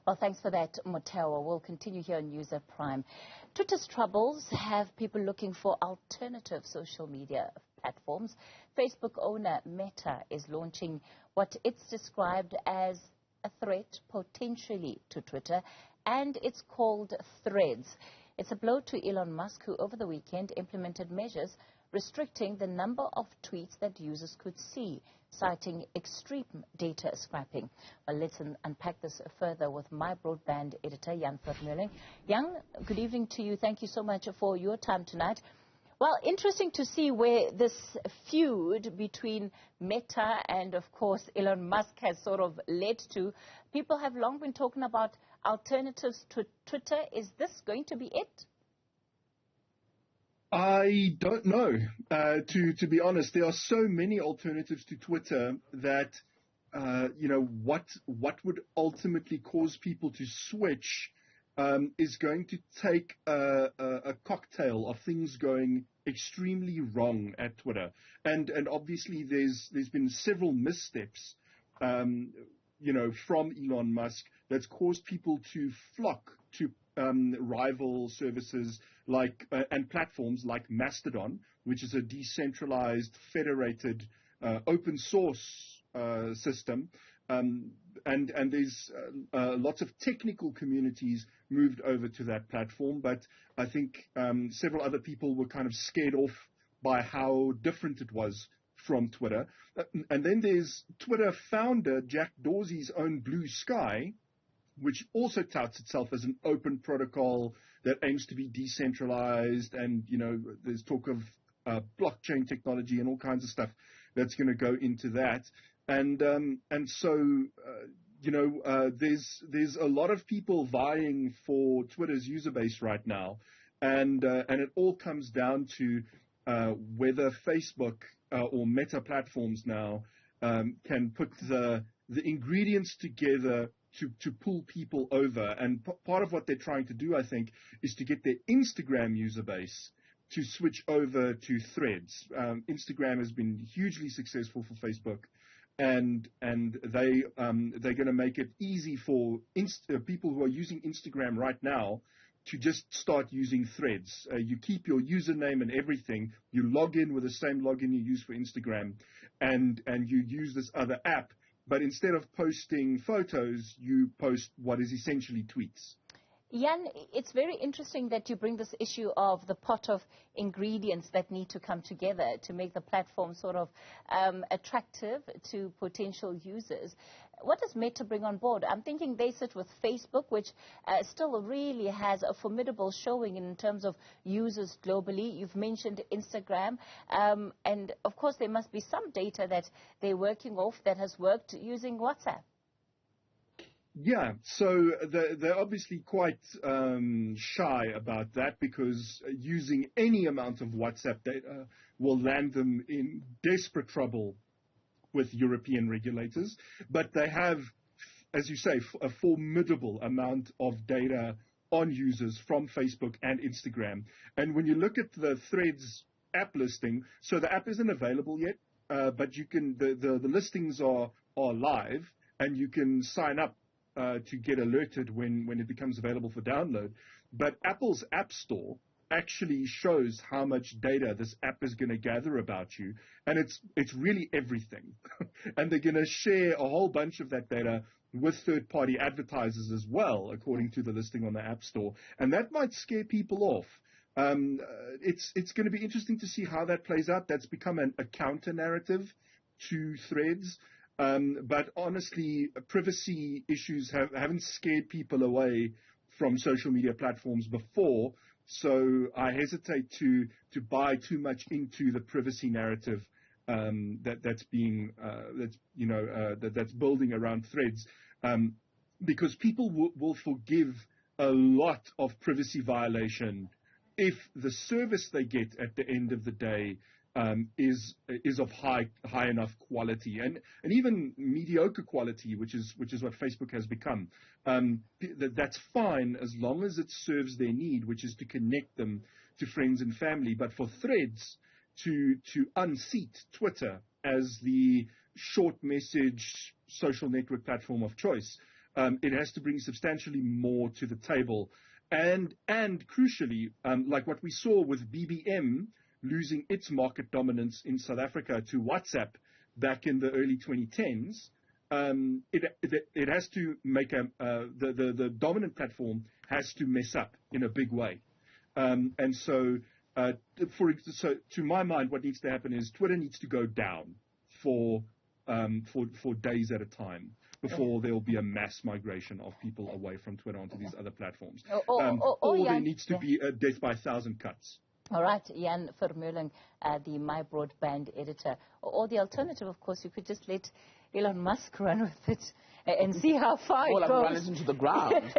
Well, thanks for that, Motewa. We'll continue here on News at Prime. Twitter's troubles have people looking for alternative social media platforms. Facebook owner Meta is launching what it's described as a threat potentially to Twitter, and it's called Threads. It's a blow to Elon Musk, who over the weekend implemented measures restricting the number of tweets that users could see, citing extreme data scrapping. Well, let's unpack this further with my Broadband editor, Jan Vermeulen. Jan, good evening to you. Thank you so much for your time tonight. Well, interesting to see where this feud between Meta and, of course, Elon Musk has sort of led to. People have long been talking about alternatives to Twitter. Is this going to be it? I don't know. To be honest, there are so many alternatives to Twitter that, what would ultimately cause people to switch is going to take a cocktail of things going extremely wrong at Twitter. And obviously there's been several missteps, from Elon Musk that's caused people to flock to rival services like and platforms like Mastodon, which is a decentralized, federated, open source system. And there's lots of technical communities moved over to that platform, but I think several other people were kind of scared off by how different it was from Twitter. And then there's Twitter founder Jack Dorsey's own Blue Sky, which also touts itself as an open protocol that aims to be decentralized, and there's talk of blockchain technology and all kinds of stuff that's going to go into that. And so there's a lot of people vying for Twitter's user base right now, and it all comes down to whether Facebook or Meta platforms now can put the ingredients together to pull people over. And part of what they're trying to do, I think, is to get their Instagram user base to switch over to Threads. Instagram has been hugely successful for Facebook, and they're going to make it easy for people who are using Instagram right now to just start using Threads. You keep your username and everything. You log in with the same login you use for Instagram, and you use this other app. But instead of posting photos, you post what is essentially tweets. Jan, it's very interesting that you bring this issue of the pot of ingredients that need to come together to make the platform sort of attractive to potential users. What does Meta bring on board? I'm thinking they sit with Facebook, which still really has a formidable showing in terms of users globally. You've mentioned Instagram. And, of course, there must be some data that they're working off that has worked using WhatsApp. Yeah, so they're obviously quite shy about that, because using any amount of WhatsApp data will land them in desperate trouble with European regulators. But they have, as you say, a formidable amount of data on users from Facebook and Instagram. And when you look at the Threads app listing, so the app isn't available yet, but you can the listings are live, and you can sign up to get alerted when it becomes available for download. But Apple's App Store actually shows how much data this app is going to gather about you, and it's really everything. And they're going to share a whole bunch of that data with third-party advertisers as well, according to the listing on the App Store, and that might scare people off. It's going to be interesting to see how that plays out. That's become a counter-narrative to Threads. But honestly, privacy issues haven't scared people away from social media platforms before, so I hesitate to buy too much into the privacy narrative that's building around Threads, because people will forgive a lot of privacy violation if the service they get at the end of the day is of high enough quality, and even mediocre quality, which is what Facebook has become. That's fine as long as it serves their need, which is to connect them to friends and family. But for Threads to unseat Twitter as the short message social network platform of choice, It has to bring substantially more to the table. And crucially, like what we saw with BBM losing its market dominance in South Africa to WhatsApp back in the early 2010s, it has to make the dominant platform has to mess up in a big way. So to my mind, what needs to happen is Twitter needs to go down for days at a time before there will be a mass migration of people away from Twitter onto these other platforms. Or there needs to be a death by 1,000 cuts. All right, Jan Vermeulen, the My Broadband editor. Or the alternative, of course, you could just let Elon Musk run with it and see how far it goes. Run it into the ground.